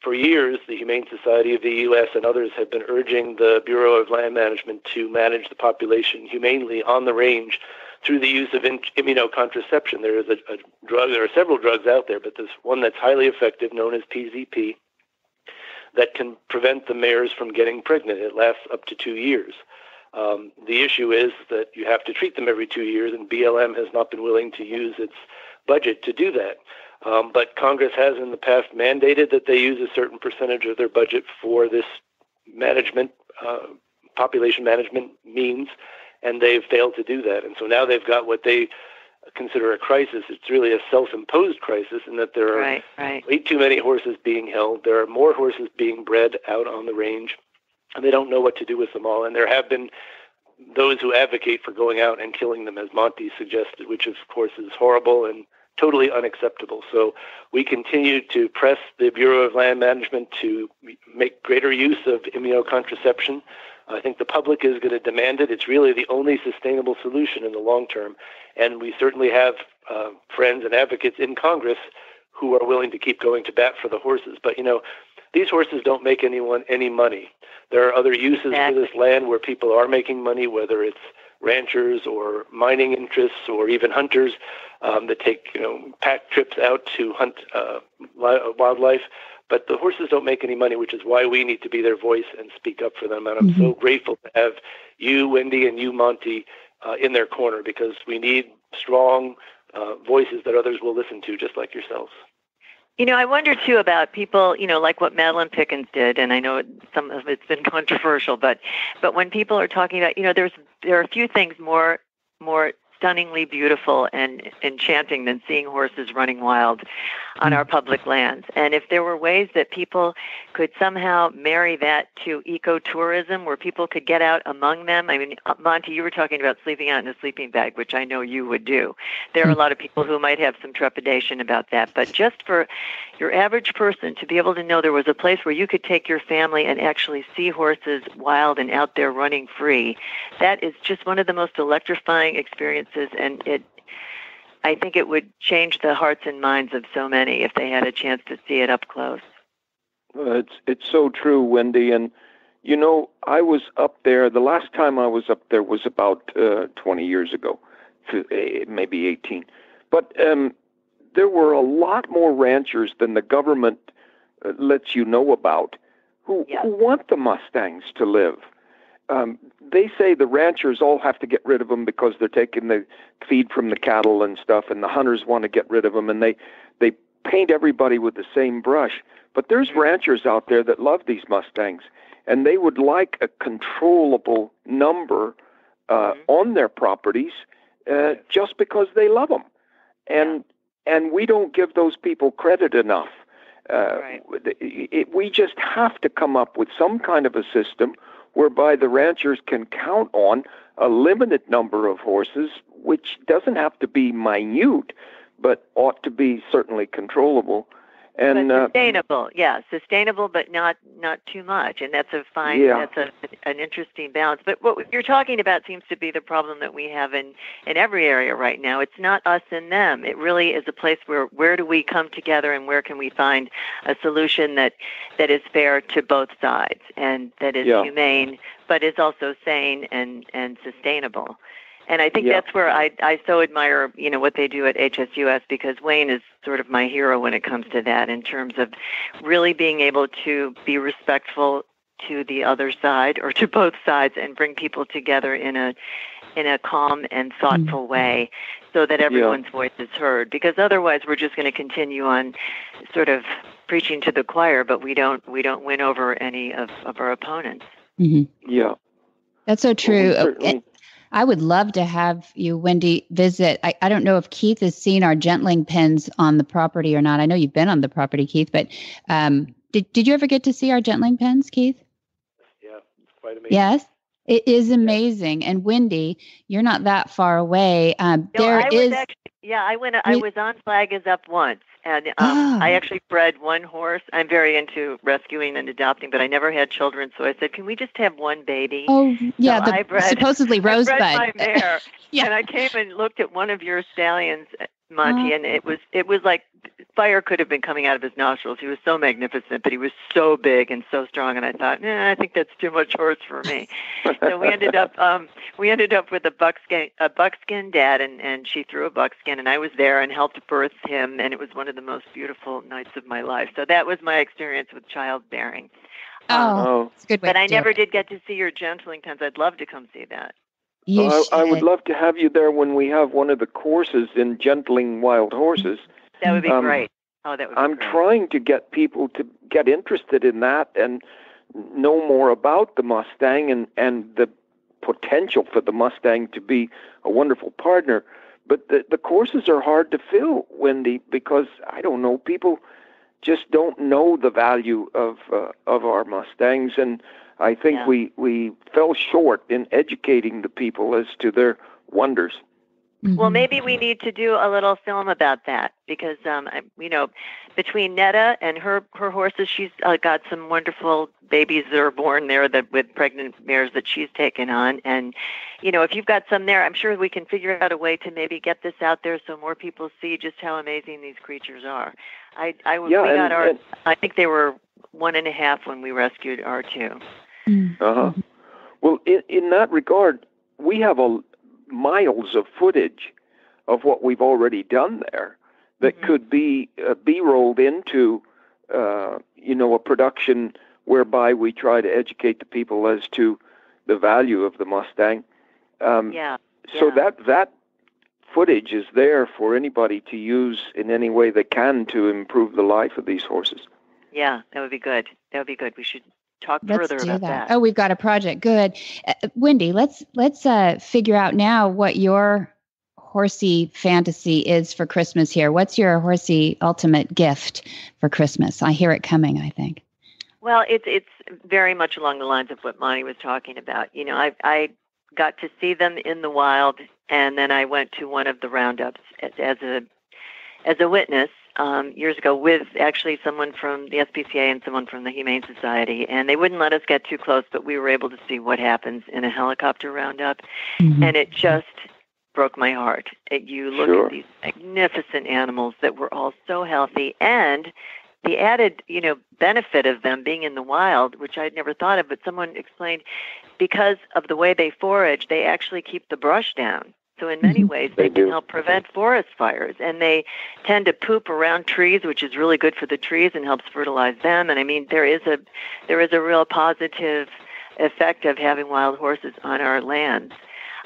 S10: for years, the Humane Society of the U.S. and others have been urging the Bureau of Land Management to manage the population humanely on the range through the use of immunocontraception. There is a drug, there are several drugs out there, but there's one that's highly effective known as PZP that can prevent the mares from getting pregnant. It lasts up to 2 years. The issue is that you have to treat them every 2 years, and BLM has not been willing to use its budget to do that. But Congress has in the past mandated that they use a certain percentage of their budget for this management, population management means, and they've failed to do that. And so now they've got what they consider a crisis. It's really a self-imposed crisis in that there are way too many horses being held. There are more horses being bred out on the range, and they don't know what to do with them all. And there have been those who advocate for going out and killing them, as Monty suggested, which of course is horrible and totally unacceptable. So we continue to press the Bureau of Land Management to make greater use of immunocontraception. I think the public is going to demand it. It's really the only sustainable solution in the long term. And we certainly have friends and advocates in Congress who are willing to keep going to bat for the horses. But, these horses don't make anyone any money. There are other uses for this land where people are making money, whether it's ranchers or mining interests or even hunters that take, pack trips out to hunt wildlife. But the horses don't make any money, which is why we need to be their voice and speak up for them. And I'm so grateful to have you, Wendie, and you, Monty, in their corner, because we need strong voices that others will listen to, just like yourselves.
S9: I wonder, too, about people, like what Madeline Pickens did, and I know some of it's been controversial, but when people are talking about, there are a few things more stunningly beautiful and enchanting than seeing horses running wild on our public lands. And if there were ways that people could somehow marry that to ecotourism, where people could get out among them. I mean, Monty, you were talking about sleeping out in a sleeping bag, which I know you would do. There are a lot of people who might have some trepidation about that. But just for your average person to be able to know there was a place where you could take your family and actually see horses wild and out there running free, that is just one of the most electrifying experiences. And I think it would change the hearts and minds of so many if they had a chance to see it up close.
S6: It's so true, Wendie. And, I was up there, the last time I was up there was about 20 years ago, maybe 18. But there were a lot more ranchers than the government lets you know about who want the Mustangs to live. They say the ranchers all have to get rid of them because they're taking the feed from the cattle and stuff, and the hunters want to get rid of them, and they paint everybody with the same brush. But there's ranchers out there that love these Mustangs, and they would like a controllable number on their properties just because they love them. And we don't give those people credit enough. We just have to come up with some kind of a system whereby the ranchers can count on a limited number of horses, which doesn't have to be minute, but ought to be certainly controllable. And
S9: but sustainable, sustainable, but not too much. And that's a fine, that's an interesting balance. But what you're talking about seems to be the problem that we have in every area right now. It's not us and them. It really is a place where do we come together and where can we find a solution that is fair to both sides and that is humane, but is also sane and sustainable. And I think that's where I so admire, what they do at HSUS, because Wayne is sort of my hero when it comes to that, in terms of really being able to be respectful to the other side or to both sides and bring people together in a calm and thoughtful way so that everyone's voice is heard. Because otherwise we're just going to continue on sort of preaching to the choir, but we don't win over any of our opponents.
S7: Mm-hmm.
S6: Yeah.
S7: That's so true. I would love to have you, Wendie, visit. I don't know if Keith has seen our gentling pens on the property or not. I know you've been on the property, Keith, but did you ever get to see our gentling pens, Keith?
S10: Yeah, it's quite amazing.
S7: Yes, it is amazing. And Wendie, you're not that far away.
S9: I went. I was on Flag Is Up once. And I actually bred one horse. I'm very into rescuing and adopting, but I never had children, so I said, can we just have one baby?
S7: Oh, yeah,
S9: so
S7: supposedly Rosebud.
S9: I bred my mare,
S7: Yeah.
S9: and I came and looked at one of your stallions, Monty, and it was like fire could have been coming out of his nostrils. He was so magnificent, but he was so big and so strong, and I thought, I think that's too much horse for me. So we ended up with a buckskin dad, and she threw a buckskin, and I was there and helped birth him, and it was one of the most beautiful nights of my life. So that was my experience with childbearing.
S7: It's a good way.
S9: But I never did get to see your gentling pens. I'd love to come see that.
S6: I would love to have you there when we have one of the courses in gentling wild horses.
S9: That would be great. Oh, that would be
S6: I'm
S9: great.
S6: trying to get people to get interested in that and know more about the Mustang and the potential for the Mustang to be a wonderful partner. But the courses are hard to fill, Wendie, because, I don't know, people just don't know the value of our Mustangs, and I think we fell short in educating the people as to their wonders.
S9: Well, maybe we need to do a little film about that because, between Netta and her horses, she's got some wonderful babies that are born there with pregnant mares that she's taken on. And, if you've got some there, I'm sure we can figure out a way to maybe get this out there so more people see just how amazing these creatures are. I think they were 1.5 when we rescued our 2.
S6: Well, in that regard, we have miles of footage of what we've already done there that could be rolled into, a production whereby we try to educate the people as to the value of the Mustang. So that footage is there for anybody to use in any way they can to improve the life of these horses.
S9: Yeah, that would be good. We should talk further about that.
S7: Oh, we've got a project. Good. Wendie, let's figure out now what your horsey fantasy is for Christmas here. What's your horsey ultimate gift for Christmas? I hear it coming, I think.
S9: Well, it's very much along the lines of what Monty was talking about. I got to see them in the wild, and then I went to one of the roundups as a witness years ago with actually someone from the SPCA and someone from the Humane Society, and they wouldn't let us get too close, but we were able to see what happens in a helicopter roundup, and it just broke my heart. You look at these magnificent animals that were all so healthy, and the added, benefit of them being in the wild, which I'd never thought of, but someone explained, because of the way they forage, they actually keep the brush down. So in many ways, they can help prevent forest fires, and they tend to poop around trees, which is really good for the trees and helps fertilize them. And I mean, there is a real positive effect of having wild horses on our lands.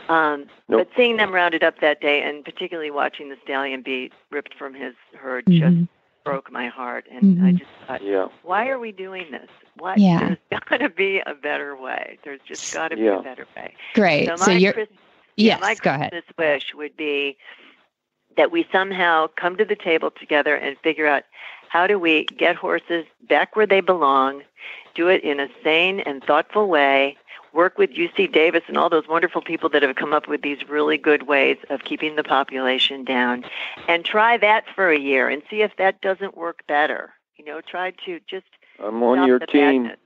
S9: But seeing them rounded up that day, and particularly watching the stallion be ripped from his herd, just broke my heart. And I just thought, why are we doing this? There's got to be a better way. There's just got to be a better way.
S7: Great.
S9: So my
S7: go ahead.
S9: Christmas wish would be that we somehow come to the table together and figure out how do we get horses back where they belong, do it in a sane and thoughtful way, work with UC Davis and all those wonderful people that have come up with these really good ways of keeping the population down, and try that for a year and see if that doesn't work better. Try to just
S6: I'm on your team. Badness.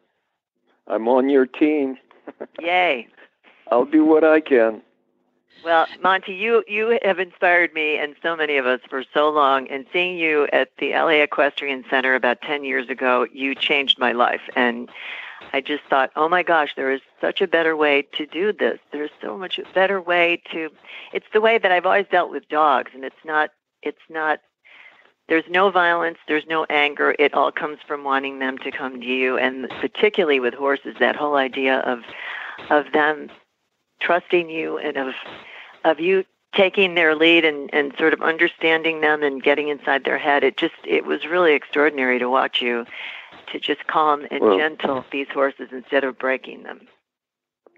S6: I'm on your team.
S9: Yay.
S6: I'll do what I can.
S9: Well, Monty, you have inspired me and so many of us for so long, and seeing you at the LA Equestrian Center about 10 years ago, you changed my life. And I just thought, oh my gosh, there is such a better way to do this. There's so much better way it's the way that I've always dealt with dogs, and it's not, there's no violence, there's no anger. It all comes from wanting them to come to you, and particularly with horses, that whole idea of them trusting you and of you taking their lead and sort of understanding them and getting inside their head. It was really extraordinary to watch you, to just calm and gentle these horses instead of breaking them.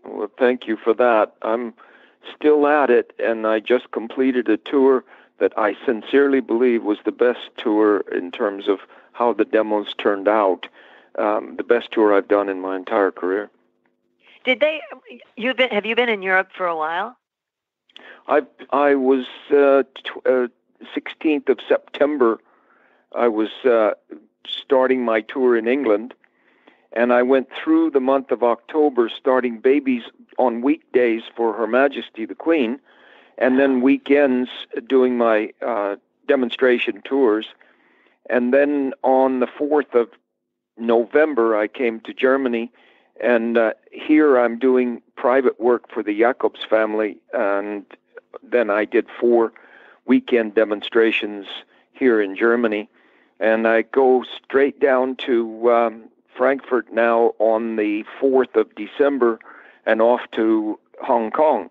S6: Well, thank you for that. I'm still at it, and I just completed a tour that I sincerely believe was the best tour in terms of how the demos turned out, the best tour I've done in my entire career.
S9: Have you been in Europe for a while?
S6: I was 16th of September. I was starting my tour in England, and I went through the month of October starting babies on weekdays for Her Majesty the Queen, and then weekends doing my demonstration tours. And then on the 4th of November, I came to Germany, and here I'm doing private work for the Jacobs family, and then I did 4 weekend demonstrations here in Germany. And I go straight down to Frankfurt now on the 4th of December and off to Hong Kong.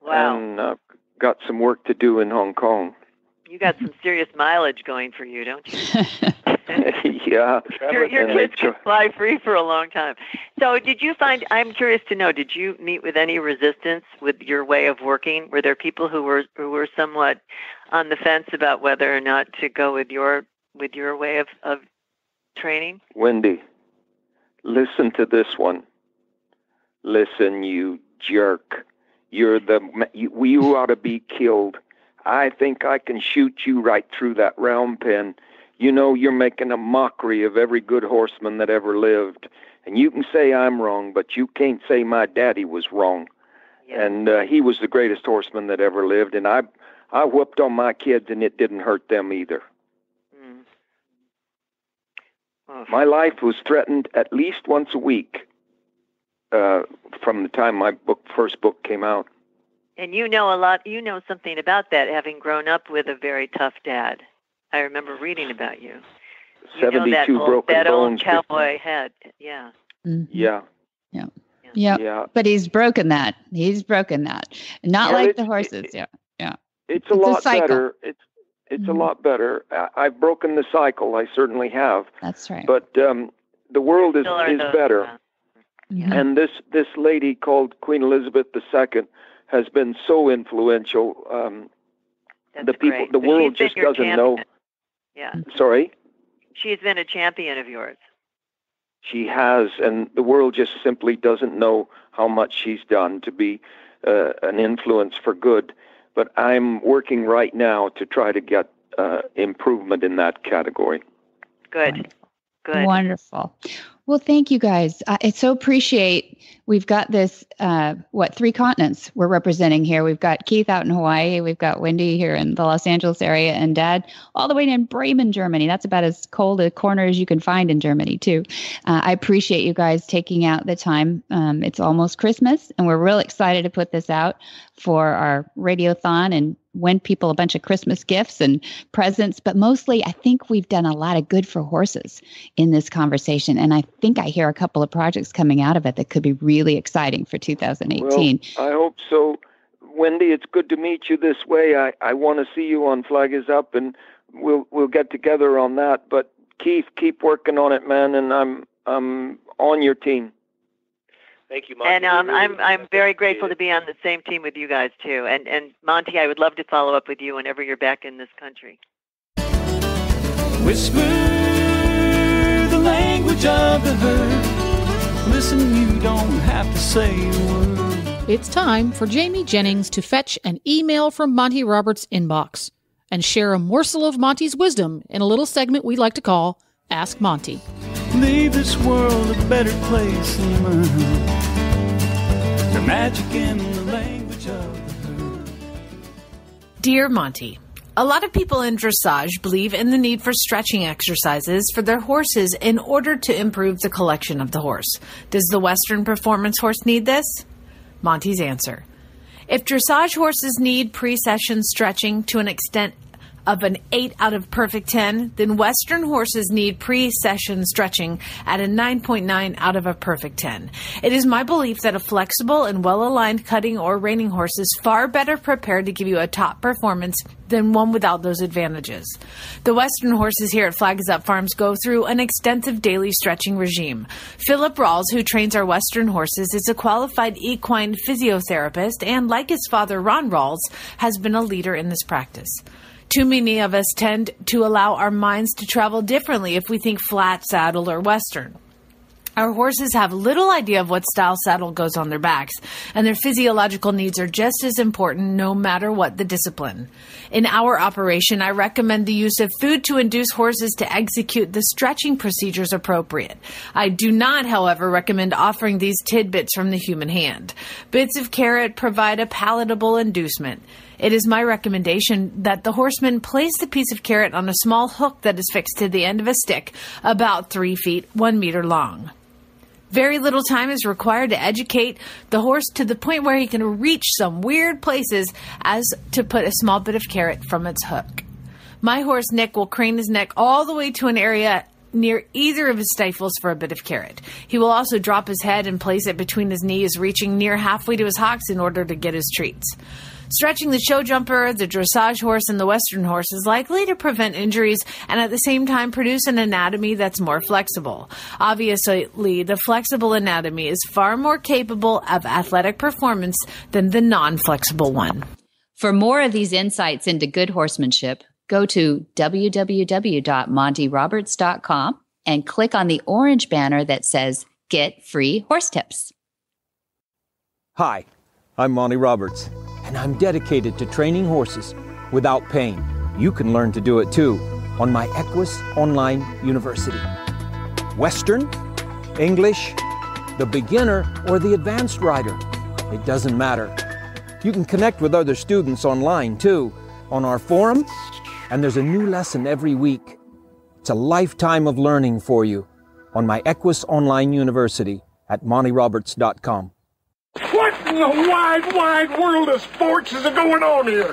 S9: Wow.
S6: And got some work to do in Hong Kong.
S9: You got some serious mileage going for you, don't you?
S6: Yeah.
S9: Your kids can fly free for a long time. So I'm curious to know, did you meet with any resistance with your way of working? Were there people who were somewhat on the fence about whether or not to go with your way of training?
S6: Wendie, listen to this one. Listen, you jerk. You ought to be killed. I think I can shoot you right through that round pen. You know, you're making a mockery of every good horseman that ever lived. And you can say I'm wrong, but you can't say my daddy was wrong. Yeah. And he was the greatest horseman that ever lived. And I whooped on my kids, and it didn't hurt them either. Mm. Oh. My life was threatened at least once a week from the time my first book came out.
S9: And you know something about that, having grown up with a very tough dad. I remember reading about you.
S6: 72 broken bones.
S9: Old cowboy head, yeah.
S7: Mm-hmm.
S6: Yeah.
S7: Yeah. Yeah. But he's broken that. Not like the horses. Yeah. Yeah.
S6: It's a lot better. It's a lot better. I've broken the cycle. I certainly have.
S7: That's right.
S6: But the world is better.
S7: Mm-hmm.
S6: And this lady called Queen Elizabeth II has been so influential. The world just doesn't know.
S9: Yeah.
S6: Sorry?
S9: She's been a champion of yours.
S6: She has, and the world just simply doesn't know how much she's done to be an influence for good. But I'm working right now to try to get improvement in that category.
S9: Good. Good.
S7: Wonderful. Well, thank you guys. I so appreciate we've got this, 3 continents we're representing here. We've got Keith out in Hawaii. We've got Wendie here in the Los Angeles area, and Dad all the way in Bremen, Germany. That's about as cold a corner as you can find in Germany, too. I appreciate you guys taking out the time. It's almost Christmas, and we're real excited to put this out for our Radiothon and win people a bunch of Christmas gifts and presents. But mostly, I think we've done a lot of good for horses in this conversation. And I think I hear a couple of projects coming out of it that could be really exciting for 2018.
S6: Well, I hope so. Wendie, it's good to meet you this way. I want to see you on Flag Is Up, and we'll get together on that. But Keith, keep working on it, man, and I'm on your team.
S10: Thank you, Monty.
S9: And I'm very grateful to be on the same team with you guys too. And Monty, I would love to follow up with you whenever you're back in this country.
S11: Whisper the language of the herd. Listen, you don't have to say a word.
S3: It's time for Jamie Jennings to fetch an email from Monty Roberts' inbox and share a morsel of Monty's wisdom in a little segment we like to call Ask Monty.
S11: Leave this world a better place than mine. The magic in the language of the herd.
S12: Dear Monty, a lot of people in dressage believe in the need for stretching exercises for their horses in order to improve the collection of the horse. Does the Western performance horse need this? Monty's answer. If dressage horses need pre-session stretching to an extent of an 8 out of perfect 10, then Western horses need pre-session stretching at a 9.9 out of a perfect 10. It is my belief that a flexible and well-aligned cutting or reining horse is far better prepared to give you a top performance than one without those advantages. The Western horses here at Flag Is Up Farms go through an extensive daily stretching regime. Philip Rawls, who trains our Western horses, is a qualified equine physiotherapist and, like his father Ron Rawls, has been a leader in this practice. Too many of us tend to allow our minds to travel differently if we think flat, saddle, or Western. Our horses have little idea of what style saddle goes on their backs, and their physiological needs are just as important no matter what the discipline. In our operation, I recommend the use of food to induce horses to execute the stretching procedures appropriate. I do not, however, recommend offering these tidbits from the human hand. Bits of carrot provide a palatable inducement. It is my recommendation that the horseman place the piece of carrot on a small hook that is fixed to the end of a stick about 3 feet, 1 meter long. Very little time is required to educate the horse to the point where he can reach some weird places as to put a small bit of carrot from its hook. My horse, Nick, will crane his neck all the way to an area near either of his stifles for a bit of carrot. He will also drop his head and place it between his knees, reaching near halfway to his hocks in order to get his treats. Stretching the show jumper, the dressage horse, and the western horse is likely to prevent injuries and at the same time produce an anatomy that's more flexible. Obviously, the flexible anatomy is far more capable of athletic performance than the non-flexible one.
S2: For more of these insights into good horsemanship, go to www.montyroberts.com and click on the orange banner that says Get Free Horse Tips.
S13: Hi, I'm Monty Roberts, and I'm dedicated to training horses without pain. You can learn to do it too on my Equus Online University. Western, English, the beginner, or the advanced rider. It doesn't matter. You can connect with other students online too, on our forum, and there's a new lesson every week. It's a lifetime of learning for you on my Equus Online University at montyroberts.com.
S14: What in the wide, wide world of sports is going on here?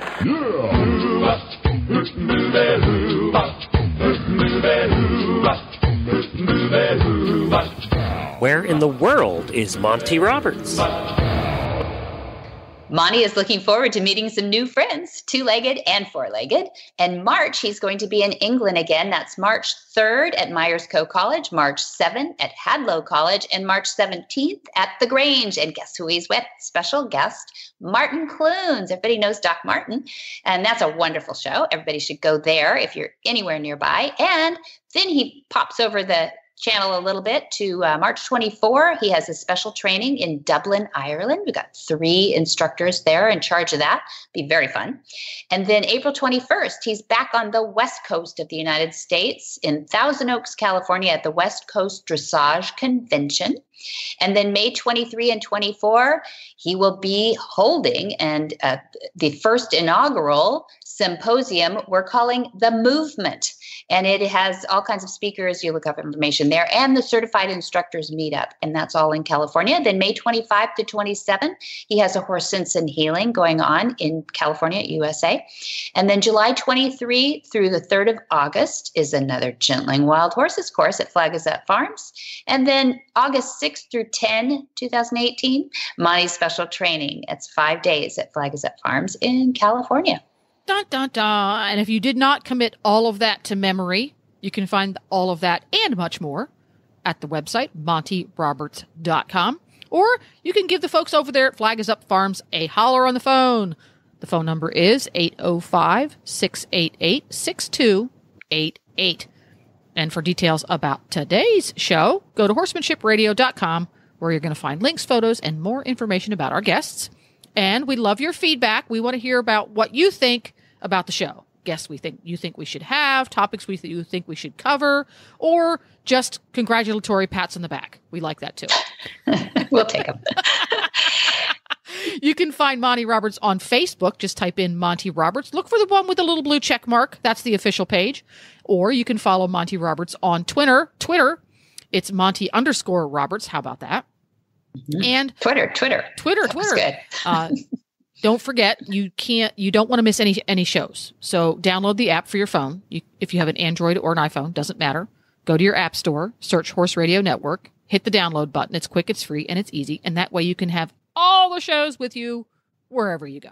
S1: Where in the world is Monty Roberts?
S2: Monty is looking forward to meeting some new friends, two-legged and four-legged. And March, he's going to be in England again. That's March 3rd at Myers Co College, March 7th at Hadlow College, and March 17th at The Grange. And guess who he's with? Special guest, Martin Clunes. Everybody knows Doc Martin. And that's a wonderful show. Everybody should go there if you're anywhere nearby. And then he pops over the channel a little bit to March 24. He has a special training in Dublin, Ireland. We've got 3 instructors there in charge of that. Be very fun. And then April 21st, he's back on the West Coast of the United States in Thousand Oaks, California at the West Coast Dressage Convention. And then May 23 and 24, he will be holding the first inaugural symposium we're calling The Movement. And it has all kinds of speakers. You look up information there, and the Certified Instructors Meetup. And that's all in California. Then May 25 to 27, he has a Horse Sense and Healing going on in California, USA. And then July 23 through the 3rd of August is another Gentling Wild Horses course at Flag Gazette Farms. And then August 6th through 10, 2018, Monty's special training. It's 5 days at Flag Gazette Farms in California.
S3: Dun, dun, dun. And if you did not commit all of that to memory, you can find all of that and much more at the website, montyroberts.com. Or you can give the folks over there at Flag Is Up Farms a holler on the phone. The phone number is 805-688-6288. And for details about today's show, go to horsemanshipradio.com, where you're going to find links, photos, and more information about our guests. And we love your feedback. We want to hear about what you think about the show. Guests you think we should have, topics you think we should cover, or just congratulatory pats on the back. We like that too.
S2: We'll take them.
S3: You can find Monty Roberts on Facebook. Just type in Monty Roberts. Look for the one with the little blue check mark. That's the official page. Or you can follow Monty Roberts on Twitter. It's Monty_Roberts. How about that?
S2: Mm-hmm.
S3: And
S2: Twitter.
S3: That's
S2: good.
S3: Don't forget, you don't want to miss any shows. So download the app for your phone. If you have an Android or an iPhone, doesn't matter. Go to your app store, search Horse Radio Network, hit the download button. It's quick, it's free, and it's easy. And that way you can have all the shows with you wherever you go.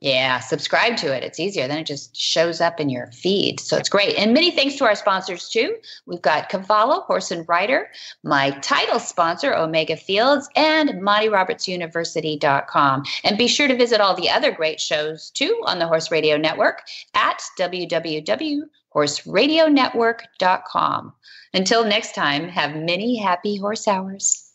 S2: Yeah, subscribe to it. It's easier. Then it just shows up in your feed. So it's great. And many thanks to our sponsors, too. We've got Cavallo, Horse and Rider, my title sponsor, Omega Fields, and MontyRobertsUniversity.com. And be sure to visit all the other great shows, too, on the Horse Radio Network at www.horseradionetwork.com. horseradionetwork.com. Until next time, have many happy horse hours.